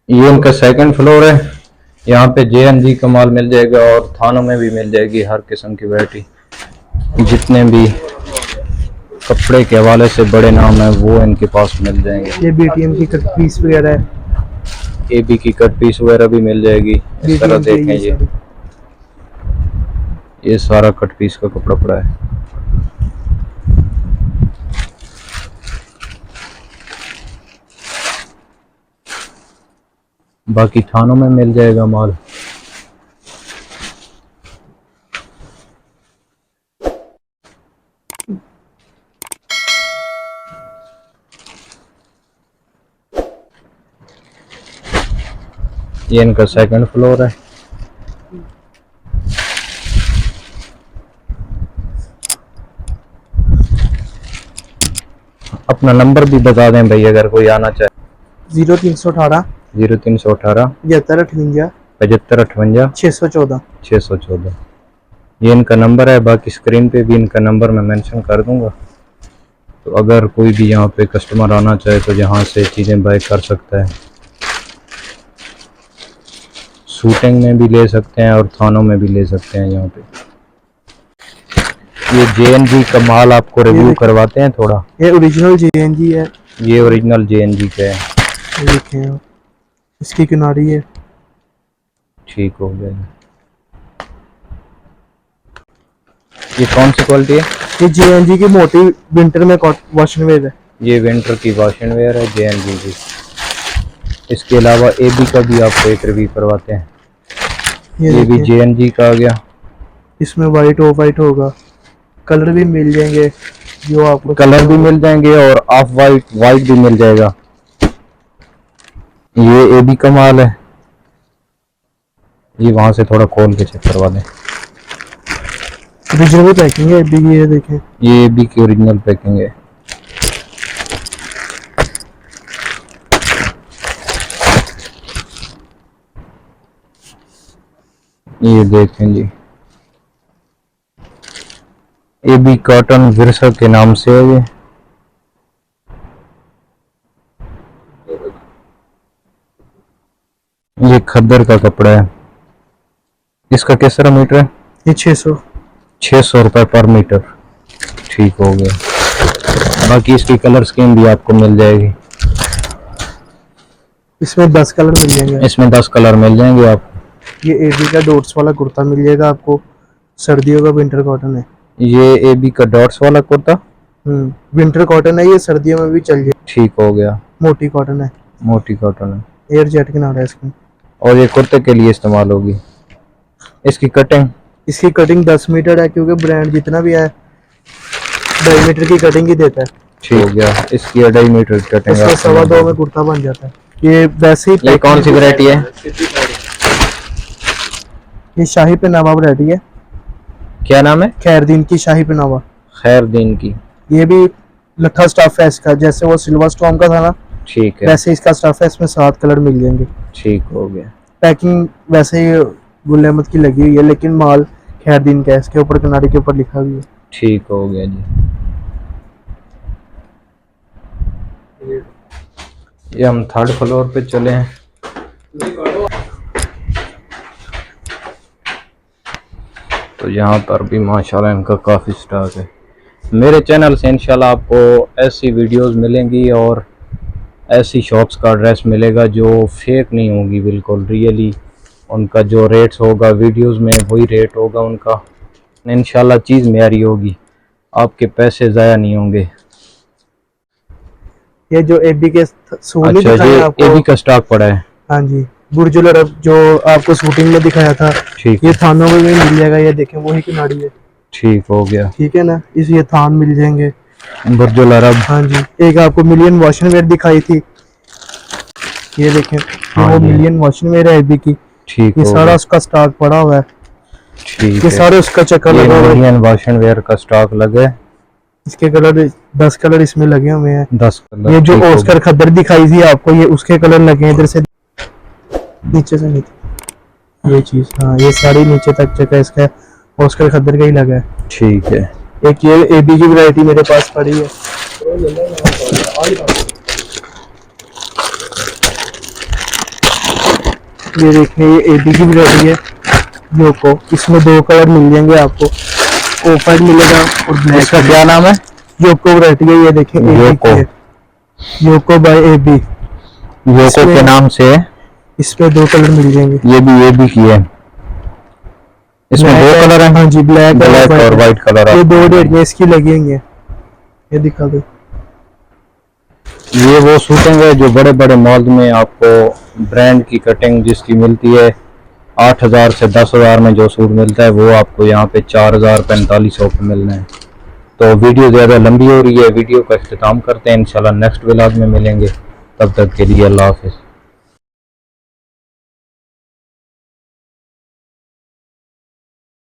ये इनका second floor है। यहाँ पे JNG का माल मिल जाएगा और थानों में भी मिल जाएगी हर किस्म की वैरायटी। जितने भी कपड़े के हवाले से बड़े नाम है वो इनके पास मिल जाएंगे। ये BTM की कट पीस वगैरह है, AB की कट पीस वगैरह भी मिल जाएगी। इस तरह BTM की है देखें ये सारा कट पीस का कपड़ा पड़ा है। बाकी थानों में मिल जाएगा माल। ये इनका सेकंड फ्लोर है। अपना नंबर भी बता दें भाई अगर कोई आना चाहे। 0318 0318 7558 7558 614 614 ये इनका नंबर है। बाकी स्क्रीन पे भी इनका नंबर मैं मेंशन कर दूंगा, तो अगर कोई भी यहाँ पे कस्टमर आना चाहे तो यहाँ से चीज़ें बाय कर सकता है। शूटिंग में भी ले सकते हैं और थानों में भी ले सकते हैं। यहाँ पे ये JNG का माल आपको रिव्यू करवाते हैं थोड़ा। ये ओरिजिनल JNG है, ये ओरिजिनल JNG का है। ये देखें इसकी किनारी है। ठीक हो गया। ये कौन सी क्वालिटी है? ये JNG की मोटी विंटर में वॉशन वेयर है। ये विंटर की वॉशन वेयर है JNG की। इसके अलावा AB का भी आपको एक रिव्यू करवाते हैं। ये भी JNG का आ गया। इसमें वाइट ऑफ वाइट होगा, कलर भी मिल जाएंगे जो आपको कलर भी मिल जाएंगे और ऑफ वाइट वाइट भी मिल जाएगा। ये AB का माल है। ये वहां से थोड़ा खोल के चेक करवा दें। ओरिजिनल पैकिंग है AB की, ये देखें ये AB की ओरिजिनल पैकिंग है। ये देखें जी, AB कॉटन विरसा के नाम से है ये खद्दर का कपड़ा है। इसका किस तरह मीटर है? ये 600 रुपए पर मीटर। ठीक हो गया। बाकी इसकी कलर स्कीम भी आपको मिल जाएगी। इसमें 10 कलर मिल जाएंगे। इसमें 10 कलर मिल जाएंगे आपको। ये AB का डॉट्स वाला कुर्ता मिल जाएगा आपको, सर्दियों का विंटर कॉटन है। ये AB का डॉट्स वाला कुर्ता विंटर कॉटन है, ये सर्दियों में भी चल जाए। ठीक हो गया। मोटी कॉटन है, मोटी कॉटन है, एयर जेट के नाम है इसमें। और ये कुर्ते के लिए इस्तेमाल होगी। इसकी कटिंग 10 मीटर है, क्योंकि ब्रांड जितना भी है 2.5 मीटर की कटिंग ही देता है। ठीक हो गया। इसकी 2.5 मीटर की कटिंग इसमें 2.25 में कुर्ता बन जाता है। ये वैसे ही ये कौन सी वैरायटी है? ये शाही पहनावा वैरायटी है। क्या नाम है? खैरदीन की शाही पहनावा। खैरदीन की। ये भी लट्ठा स्टफ है इसका, जैसे वो सिल्वर स्टॉर्म का था ना, ठीक है, वैसे इसका स्टफ है। इसमें 7 कलर मिल जाएंगे। ठीक हो गया। पैकिंग वैसे ही गुल अहमद की लगी हुई है, लेकिन माल खैरदीन का है। इसके ऊपर किनारे के ऊपर लिखा हुआ है। ठीक हो गया जी। ये हम 3rd फ्लोर पे चले हैं। तो यहाँ पर भी माशाल्लाह इनका काफ़ी स्टॉक है। मेरे चैनल से इंशाल्लाह आपको ऐसी वीडियोस मिलेंगी और ऐसी शॉप्स का एड्रेस मिलेगा जो फेक नहीं होगी, बिल्कुल रियली उनका जो रेट्स होगा वीडियोस में वही रेट होगा उनका। इंशाल्लाह चीज़ मेरी होगी, आपके पैसे ज़ाया नहीं होंगे। ये जो AB के सूट अच्छा, दिखाया ये आपको, AB का स्टॉक पड़ा है। हाँ जी, बुर्जुल अरब जो आपको शूटिंग में दिखाया था, ठीक, ये थानों में भी मिल जाएगा। ये देखें वही किनारी है। ठीक हो गया। ठीक है ना, इस ये थान मिल जाएंगे। बुर्जुल अरब। हाँ जी, एक आपको मिलियन वॉशन वेयर दिखाई थी, ये देखें वो मिलियन वॉशन वेयर है AB की। ठीक, ये सारा उसका स्टॉक पड़ा हुआ है। ठीक ये सारे उसका चक्कर लगा हुआ है। मिलियन वॉशन वेयर का स्टॉक लगे। इसके कलर 10 कलर इसमें लगे हुए हैं। 10 कलर। ये जो ऑस्कर खद्दर दिखाई थी आपको, ये उसके कलर लगे हैं। इधर से नीचे से नीचे ये चीज, हाँ ये सारी नीचे तक जगह इसका ऑस्कर खद्दर का ही लगा है। ठीक है। एक ये AB की वैरायटी मेरे पास पड़ी है। ये देखिए ये एबी की वैरायटी है योको, इसमें 2 कलर मिल जाएंगे आपको, ऑफ वाइट मिलेगा और ब्लैक। इसका क्या नाम है? योको वैरायटी है, ये देखिए योको। योको बाय एबी, योको के नाम से है। इसमें 2 कलर मिल जाएंगे। ये भी की है, इसमें 2 कलर है। हाँ जी, ब्लैक और व्हाइट कलर है। ये 2 डेट में इसकी लगेंगे, ये दिखा दो। ये वो सूट हैं जो बड़े बड़े मॉल में आपको ब्रांड की कटिंग जिसकी मिलती है 8,000 से 10,000 में, जो सूट मिलता है वो आपको यहाँ पे 4,000 4500 पे मिलना है। तो वीडियो ज़्यादा लंबी हो रही है, वीडियो का इख्तिताम करते हैं। इंशाल्लाह नेक्स्ट व्लॉग में मिलेंगे, तब तक के लिए अल्लाह हाफिज़।